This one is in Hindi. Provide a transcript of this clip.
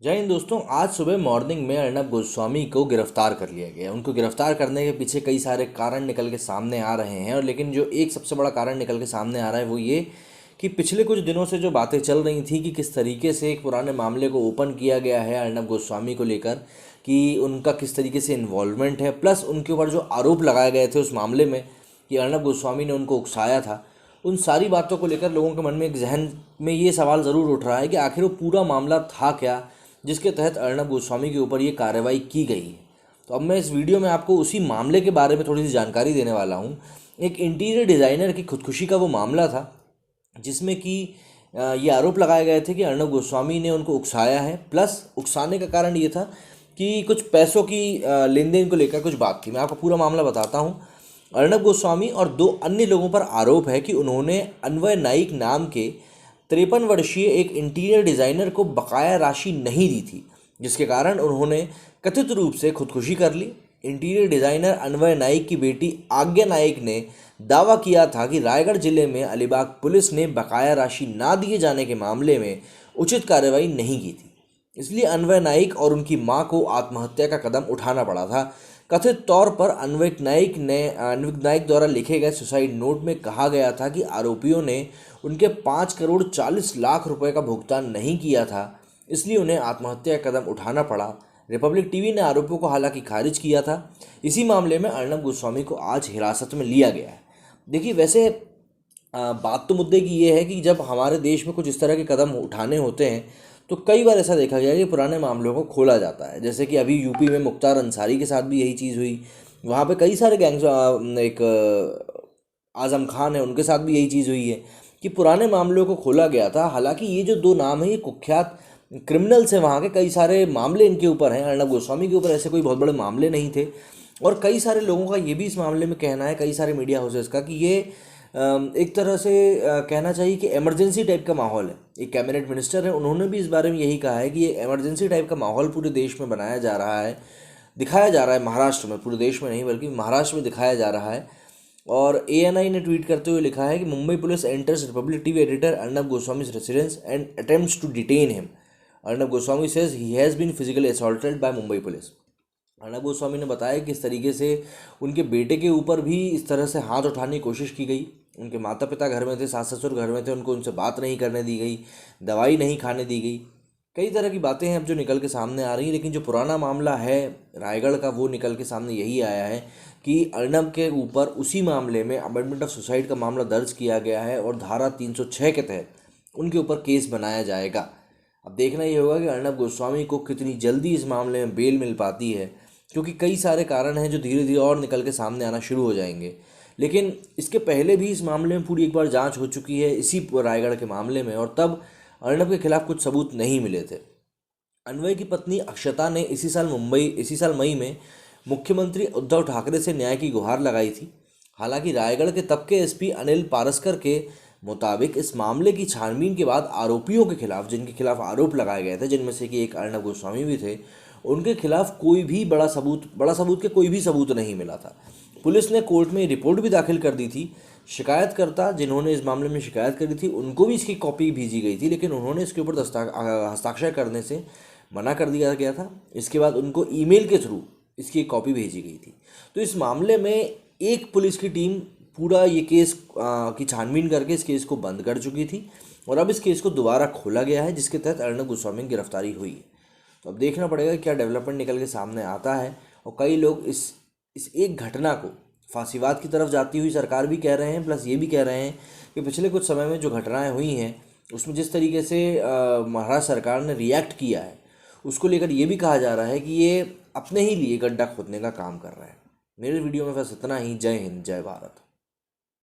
जय हिंद दोस्तों। आज सुबह मॉर्निंग में अर्नब गोस्वामी को गिरफ्तार कर लिया गया। उनको गिरफ्तार करने के पीछे कई सारे कारण निकल के सामने आ रहे हैं, और लेकिन जो एक सबसे बड़ा कारण निकल के सामने आ रहा है वो ये कि पिछले कुछ दिनों से जो बातें चल रही थी कि किस तरीके से एक पुराने मामले को ओपन किया गया है अर्नब गोस्वामी को लेकर, कि उनका किस तरीके से इन्वॉल्वमेंट है, प्लस उनके ऊपर जो आरोप लगाए गए थे उस मामले में कि अर्नब गोस्वामी ने उनको उकसाया था। उन सारी बातों को लेकर लोगों के मन में एक जहन में ये सवाल ज़रूर उठ रहा है कि आखिर वो पूरा मामला था क्या जिसके तहत अर्नब गोस्वामी के ऊपर ये कार्रवाई की गई है। तो अब मैं इस वीडियो में आपको उसी मामले के बारे में थोड़ी सी जानकारी देने वाला हूँ। एक इंटीरियर डिज़ाइनर की खुदकुशी का वो मामला था जिसमें कि ये आरोप लगाए गए थे कि अर्नब गोस्वामी ने उनको उकसाया है, प्लस उकसाने का कारण ये था कि कुछ पैसों की लेन देन को लेकर कुछ बात थी। मैं आपको पूरा मामला बताता हूँ। अर्नब गोस्वामी और दो अन्य लोगों पर आरोप है कि उन्होंने अन्वय नाइक नाम के 53 वर्षीय एक इंटीरियर डिज़ाइनर को बकाया राशि नहीं दी थी, जिसके कारण उन्होंने कथित रूप से खुदकुशी कर ली। इंटीरियर डिज़ाइनर अन्वय नाइक की बेटी आज्ञा नाइक ने दावा किया था कि रायगढ़ जिले में अलीबाग पुलिस ने बकाया राशि ना दिए जाने के मामले में उचित कार्रवाई नहीं की थी, इसलिए अन्वय नाइक और उनकी मां को आत्महत्या का कदम उठाना पड़ा था। कथित तौर पर अन्वय नाइक द्वारा लिखे गए सुसाइड नोट में कहा गया था कि आरोपियों ने उनके 5 करोड़ 40 लाख रुपए का भुगतान नहीं किया था, इसलिए उन्हें आत्महत्या का कदम उठाना पड़ा। रिपब्लिक टीवी ने आरोपों को हालांकि खारिज किया था। इसी मामले में अर्नब गोस्वामी को आज हिरासत में लिया गया है। देखिए, वैसे बात तो मुद्दे की ये है कि जब हमारे देश में कुछ इस तरह के कदम उठाने होते हैं तो कई बार ऐसा देखा गया कि पुराने मामलों को खोला जाता है। जैसे कि अभी यूपी में मुख्तार अंसारी के साथ भी यही चीज़ हुई। वहाँ पे कई सारे गैंग्स, एक आज़म खान है, उनके साथ भी यही चीज़ हुई है कि पुराने मामलों को खोला गया था। हालांकि ये जो दो नाम हैं ये कुख्यात क्रिमिनल्स हैं, वहाँ के कई सारे मामले इनके ऊपर हैं। अर्नब गोस्वामी के ऊपर ऐसे कोई बहुत बड़े मामले नहीं थे, और कई सारे लोगों का ये भी इस मामले में कहना है, कई सारे मीडिया हाउसेस का, कि ये एक तरह से कहना चाहिए कि इमरजेंसी टाइप का माहौल है। एक कैबिनेट मिनिस्टर है, उन्होंने भी इस बारे में यही कहा है कि ये इमरजेंसी टाइप का माहौल पूरे देश में बनाया जा रहा है, दिखाया जा रहा है महाराष्ट्र में, पूरे देश में नहीं बल्कि महाराष्ट्र में दिखाया जा रहा है। और एएनआई ने ट्वीट करते हुए लिखा है कि Mumbai police enters Republic TV editor Arnab Goswami's residence and attempts to detain him. Arnab Goswami says he has been physically assaulted by Mumbai police. Arnab Goswami ने बताया कि इस तरीके से उनके बेटे के ऊपर भी इस तरह से हाथ उठाने की कोशिश की गई। उनके माता पिता घर में थे, सास ससुर घर में थे, उनको उनसे बात नहीं करने दी गई, दवाई नहीं खाने दी गई। कई तरह की बातें हैं अब जो निकल के सामने आ रही हैं, लेकिन जो पुराना मामला है रायगढ़ का वो निकल के सामने यही आया है कि अर्नब के ऊपर उसी मामले में अमेंडमेंट ऑफ सुसाइड का मामला दर्ज किया गया है और धारा 306 के तहत उनके ऊपर केस बनाया जाएगा। अब देखना ये होगा कि अर्नब गोस्वामी को कितनी जल्दी इस मामले में बेल मिल पाती है, क्योंकि कई सारे कारण हैं जो धीरे धीरे और निकल के सामने आना शुरू हो जाएंगे। लेकिन इसके पहले भी इस मामले में पूरी एक बार जांच हो चुकी है इसी रायगढ़ के मामले में, और तब अर्नब के खिलाफ कुछ सबूत नहीं मिले थे। अन्वय की पत्नी अक्षता ने इसी साल मई में मुख्यमंत्री उद्धव ठाकरे से न्याय की गुहार लगाई थी। हालांकि रायगढ़ के तब के एसपी अनिल पारस्कर के मुताबिक इस मामले की छानबीन के बाद आरोपियों के खिलाफ, जिनके खिलाफ आरोप लगाए गए थे, जिनमें से कि एक अर्नब गोस्वामी भी थे, उनके खिलाफ कोई भी बड़ा सबूत के कोई भी सबूत नहीं मिला था। पुलिस ने कोर्ट में रिपोर्ट भी दाखिल कर दी थी। शिकायतकर्ता जिन्होंने इस मामले में शिकायत करी थी उनको भी इसकी कॉपी भेजी गई थी, लेकिन उन्होंने इसके ऊपर हस्ताक्षर करने से मना कर दिया गया था। इसके बाद उनको ईमेल के थ्रू इसकी एक कॉपी भेजी गई थी। तो इस मामले में एक पुलिस की टीम पूरा ये केस की छानबीन करके इस केस को बंद कर चुकी थी, और अब इस केस को दोबारा खोला गया है, जिसके तहत अर्नब गोस्वामी की गिरफ्तारी हुई है। तो अब देखना पड़ेगा क्या डेवलपमेंट निकल के सामने आता है। और कई लोग इस एक घटना को फांसीवाद की तरफ जाती हुई सरकार भी कह रहे हैं, प्लस ये भी कह रहे हैं कि पिछले कुछ समय में जो घटनाएं हुई हैं उसमें जिस तरीके से महाराष्ट्र सरकार ने रिएक्ट किया है उसको लेकर ये भी कहा जा रहा है कि ये अपने ही लिए गड्ढा खोदने का काम कर रहा है। मेरे वीडियो में बस इतना ही। जय हिंद, जय भारत।